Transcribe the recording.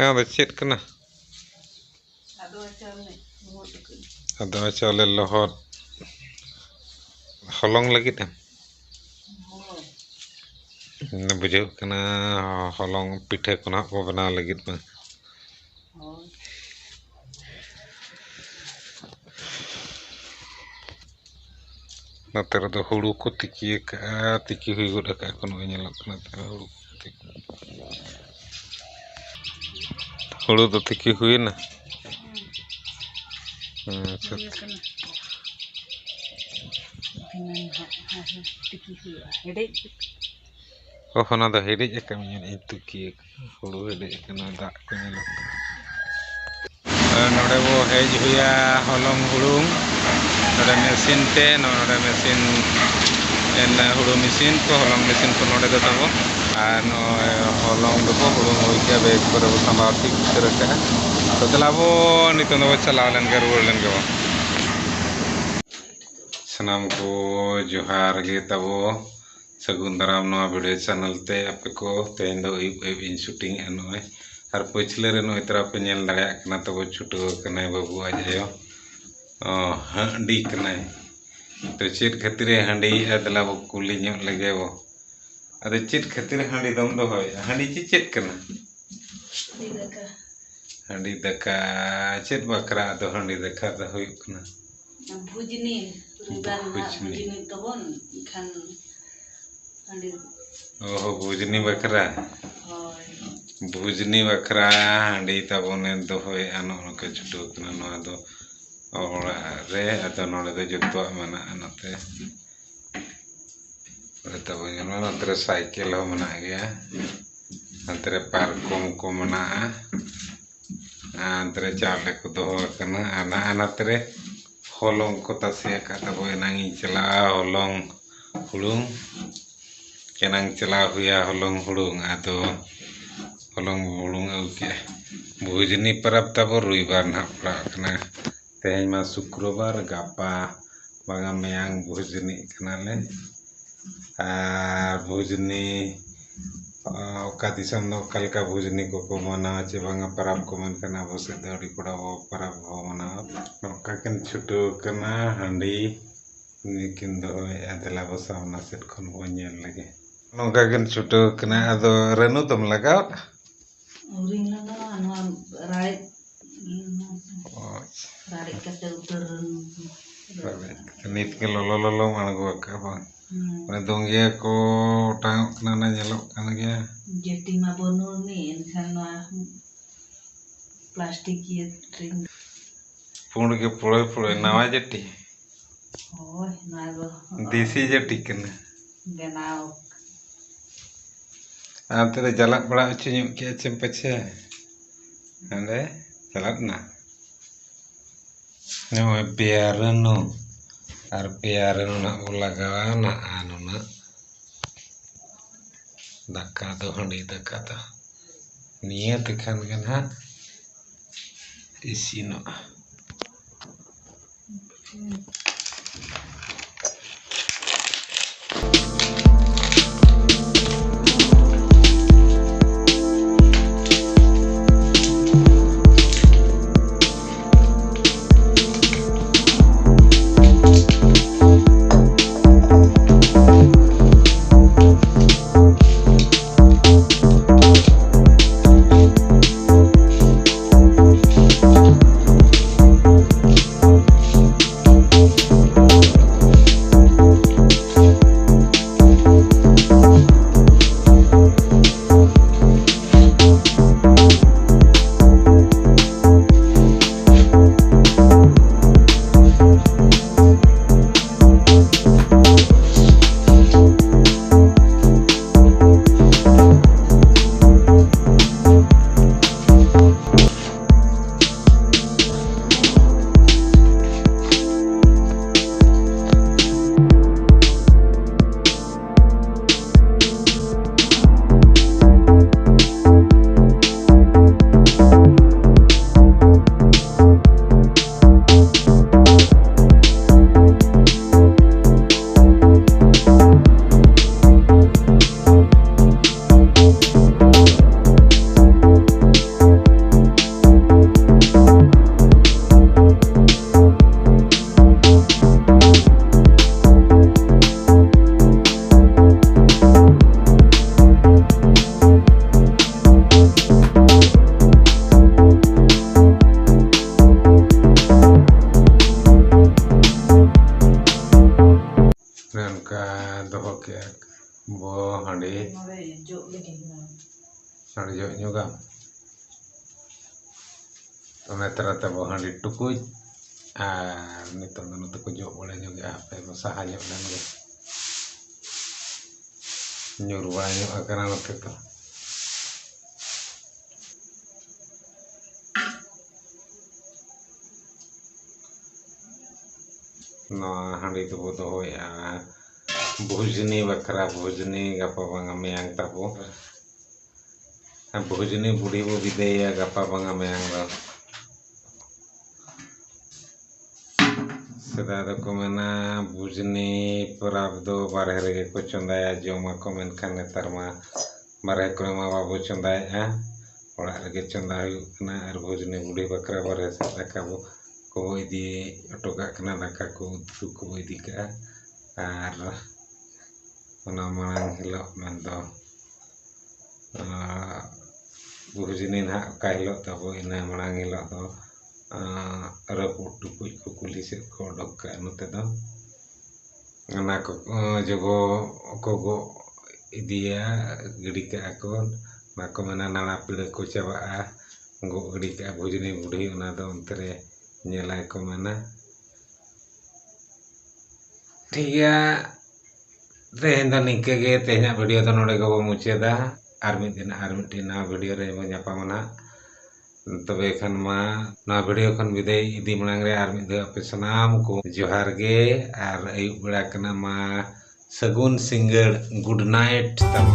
ᱟᱫᱚ ᱪᱮᱫ ᱠᱟᱱᱟ? ᱟᱫᱚ ᱪᱟᱣᱞᱮ ᱞᱚᱦᱚᱫ ᱦᱚᱞᱚᱝ ᱞᱟᱹᱜᱤᱫ ᱵᱩᱡᱷᱟᱹᱜ ᱠᱟᱱᱟ ᱦᱚᱞᱚᱝ ᱯᱤᱴᱷᱟᱹ ᱠᱚ ᱱᱟᱦᱟᱜ ᱠᱚ ᱵᱮᱱᱟᱣ ᱞᱟᱹᱜᱤᱫ ᱢᱟ ᱱᱚᱛᱮ ᱨᱮᱫᱚ ᱦᱩᱲᱩ ᱠᱚ ᱛᱤᱠᱤ ᱟᱠᱟᱜᱼᱟ, ᱛᱤᱠᱤ ᱦᱩᱭ ᱜᱚᱫ ᱟᱠᱟᱜᱼᱟ ᱠᱚ ᱱᱚᱜᱼᱚᱭ ᱧᱮᱞᱚᱜ ᱠᱟᱱᱟ ᱦᱩᱲᱩ ᱦᱩᱲᱩ ᱫᱚ ᱛᱤᱠᱤ ᱦᱩᱭᱱᱟ? ᱟᱪᱪᱷᱟ ᱚᱱᱟ ᱫᱚ ᱦᱮᱰᱮᱡ ᱟᱠᱟᱫ ᱤᱧ ᱛᱤᱠᱤ ᱦᱩᱲᱩ ᱦᱮᱰᱮᱡ ᱟᱠᱟᱱᱟ ᱫᱟᱜ ᱠᱚ ᱧᱮᱞᱚᱜ ᱠᱟᱱᱟ ᱱᱚᱰᱮ ᱵᱚ ᱦᱮᱡ ᱦᱩᱭᱟ ᱦᱚᱞᱚᱝ ᱦᱩᱲᱩᱝ ᱱᱚᱰᱮ ᱢᱮᱥᱤᱱ ᱛᱮ ᱱᱚᱰᱮ ᱢᱮᱥᱤᱱ ᱦᱩᱲᱩ ᱢᱮᱥᱤᱱ ko ᱦᱚᱞᱚᱝ ᱢᱮᱥᱤᱱ ko ᱱᱚᱰᱮ ᱫᱚ ᱛᱟᱵᱚ ᱟᱨ ᱱᱚᱜᱼᱚᱭ ᱦᱚᱞᱚᱝ ᱫᱚᱵᱚ ᱦᱩᱲᱩᱝ ᱦᱩᱭ ᱠᱮᱜᱼᱟ ᱵᱮᱜᱽ ᱠᱚᱨᱮ ᱵᱚ ᱥᱟᱢᱵᱟᱣ ᱴᱷᱤᱠ ᱩᱛᱟᱹᱨ ᱟᱠᱟᱜᱼᱟ ᱛᱚ ᱫᱮᱞᱟ ᱵᱚ ᱱᱤᱛᱚᱝ ᱫᱚᱵᱚ ᱪᱟᱞᱟᱣ ᱞᱮᱱ ᱜᱮ ᱨᱩᱣᱟᱹᱲ ᱞᱮᱱ ᱜᱮ ᱵᱚ ᱥᱟᱱᱟᱢ ᱠᱚ ᱡᱚᱦᱟᱨ ᱜᱮ ᱛᱟᱵᱚ ᱥᱟᱹᱜᱩᱱ ᱫᱟᱨᱟᱢ ᱱᱚᱣᱟ ᱵᱷᱤᱰᱤᱭᱳ ᱪᱮᱱᱮᱞ ᱛᱮ ᱟᱯᱮ ko ᱛᱮᱦᱮᱧ ᱫᱚ ᱟᱹᱭᱩᱵ ᱤᱧ ᱥᱩᱴᱤᱝ ᱮᱜᱼᱟ ᱱᱚᱜᱼᱚᱭ ᱟᱨ ᱯᱟᱹᱪᱷᱞᱟᱹ ᱨᱮ ᱱᱚᱜᱼᱚᱭ ᱛᱚᱨᱟ ᱯᱮ ᱧᱮᱞ ᱫᱟᱲᱮᱭᱟᱜ ᱠᱟᱱᱟ ᱛᱟᱵᱚ ᱪᱷᱩᱴᱟᱹᱣ ᱟᱠᱟᱱᱟᱭ ᱵᱟᱹᱵᱩ ᱟᱡ ᱟᱭᱳ ᱦᱟᱺᱰᱤ ᱠᱟᱱᱟᱭ ᱛᱚ ᱪᱮᱫ ᱠᱷᱟᱹᱛᱤᱨᱮ ᱦᱟᱺᱰᱤᱭᱮᱜᱼᱟ ᱫᱮᱞᱟ ᱵᱚ ᱠᱩᱞᱤ ᱧᱚᱜ ᱞᱮᱜᱮ ᱵᱚ ᱟᱫᱚ ᱪᱮᱫ ᱠᱷᱟᱹᱛᱤᱨ ᱦᱟᱺᱰᱤ ᱫᱚᱢ ᱫᱚᱦᱚᱭᱮᱜᱼᱟ ᱦᱟᱺᱰᱤ ᱪᱮᱫ ᱠᱟᱱᱟ? ᱦᱟᱺᱰᱤ ᱫᱟᱠᱟ ᱪᱮᱫ ᱵᱟᱠᱷᱨᱟ ᱟᱫᱚ ᱦᱟᱺᱰᱤ ᱫᱟᱠᱟ ᱫᱚ ᱦᱩᱭᱩᱜ ᱠᱟᱱᱟ भुजनी तबन खान भुजनी बखरा भुजनी बखरा हांडी तबने दोहयेगा नोके छुटो कना नोआ दो ओड़ा रे अतो नोडे दो जत्तो मना नते तब नोते साइकिल हो मना गया नते पार्कम को मना अंतरे चाले को दो कना आना नते हॉलों को तसे का तब एनांगी चला हॉलों हुलुंग केनांग चला हुआ हॉलों हुलुंग आदो हॉलों हुलुंग ओके भुजनी परब तब रविवार ना पड़ा कना तेज मा शुक्रवार गापा बागा मयांग भुजनी कनाले भुजनी ओका दिसम दो कलका भुजनी को मना चे बागा परब को मन कना बसे दड़ी पड़ा वो परब हो मना ओका किन छुटो कना हांडी निकिन दो अदला बसावना सेट खन बो ñel लगे नोका किन छुटो कना अदो रेनु तुम लगाओ उरिंग लगा अनवा राड़े कते उतर नित के लोलो मांगो का बा माने दोंगिया को टांग कना ना ñelok kan गया जेटी मा बनोर नि एनखान वा प्लास्टिक ये ट्रिंग पुंड के पुळे पुळे नवा जेटी ओय नागो देसी जेटी कना बनाओ आते रे जलक बड़ा अच्छी के चम पछे अंदे जलक ना नो पेरनो आर पेरनो ना लगावा ना आनो ना दक्का दो हंडी दक्का ता नियत खान गन हा इसीनो ᱡᱚᱜ ᱧᱚᱜᱟᱢ ᱚᱱᱟ ᱛᱟᱨᱟᱛᱮ ᱟᱵᱚ ᱦᱟᱺᱰᱤ ᱴᱩᱠᱩᱡ ᱟᱨ ᱱᱤᱛᱚᱜ ᱫᱚ ᱱᱚᱛᱮ ᱠᱚ ᱡᱚᱜ ᱵᱟᱲᱟ ᱧᱚᱜᱮᱜᱼᱟ ᱦᱟᱯᱮ ᱵᱚ ᱥᱟᱦᱟ ᱧᱚᱜ ᱞᱮᱱ ᱜᱮ ᱧᱩᱨ ᱵᱟᱲᱟ ᱧᱚᱜ ᱟᱠᱟᱱᱟ ᱱᱚᱛᱮ ᱫᱚ नवा हांडी तबो दोहोया भोजनी बखरा भोजनी गपा बांगा मेयांग तबो भोजनी बुढ़ी बो विदेया गपा बांगा मेयांग दो सदा दो को मेना भोजनी पराब दो बारह रेगे को चंदाया जोमा को मेनखान नेतार मा बारह को मा बाबू चंदाया ओड़ा रेगे चंदा हुयुग कना और भोजनी बुढ़ी बखरा बारह से दाका बो को इदी अटोका कना दाका को उतु को इदी का और ओना मांग हिलो मन दो भोजनी ना का हिलो तबो इना मांग हिलो दो रपुट टुकुज को कुली से को डोका नते दो ना को जगो को गो इदिया गिडी का को ना को मना नाना पीड़े को चाबा गो गिडी का भोजनी बुढ़ी ओना दो अंतरे nyelai ko mana tiga tehen do ningke ge tehnya video do node go mucheda ar mid na video re mo nyapa mana tobe khan ma na video khan biday idi manang re ar mid ape sanam ko johar ge ar ayub beda kana ma sagun single good night tam